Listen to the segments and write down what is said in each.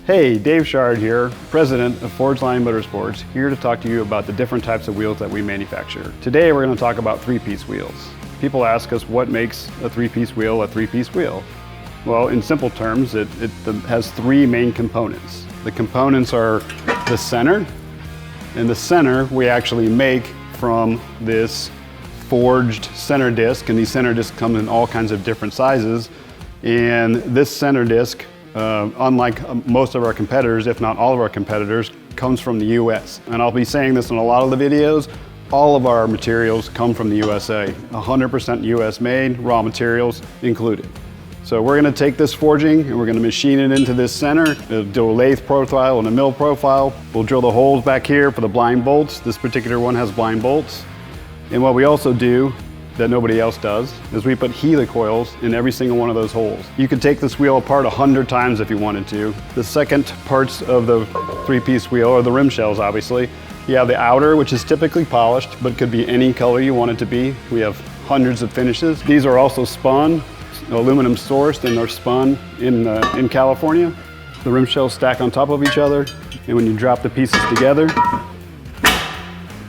Hey, Dave Shard here, president of Forgeline Motorsports, here to talk to you about the different types of wheels that we manufacture. Today we're going to talk about three-piece wheels. People ask us what makes a three-piece wheel a three-piece wheel. Well, in simple terms, it has three main components. The components are the center, and the center we actually make from this forged center disc, and these center discs come in all kinds of different sizes. And this center disc, unlike most of our competitors, if not all of our competitors, comes from the US. And I'll be saying this in a lot of the videos, all of our materials come from the USA. 100% US made, raw materials included. So we're gonna take this forging and we're gonna machine it into this center, do a lathe profile and a mill profile. We'll drill the holes back here for the blind bolts. This particular one has blind bolts. And what we also do that nobody else does is we put helicoils in every single one of those holes. You could take this wheel apart 100 times if you wanted to. The second parts of the three-piece wheel are the rim shells, obviously. You have the outer, which is typically polished, but could be any color you want it to be. We have hundreds of finishes. These are also spun, aluminum sourced, and they're spun in California. The rim shells stack on top of each other, and when you drop the pieces together,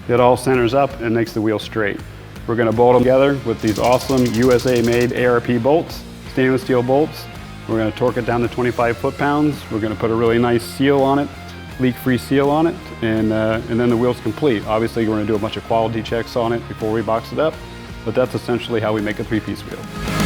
it all centers up and makes the wheel straight. We're going to bolt them together with these awesome USA-made ARP bolts, stainless steel bolts. We're going to torque it down to 25 foot-pounds. We're going to put a really nice seal on it, leak-free seal on it, and then the wheel's complete. Obviously, we're going to do a bunch of quality checks on it before we box it up, but that's essentially how we make a three-piece wheel.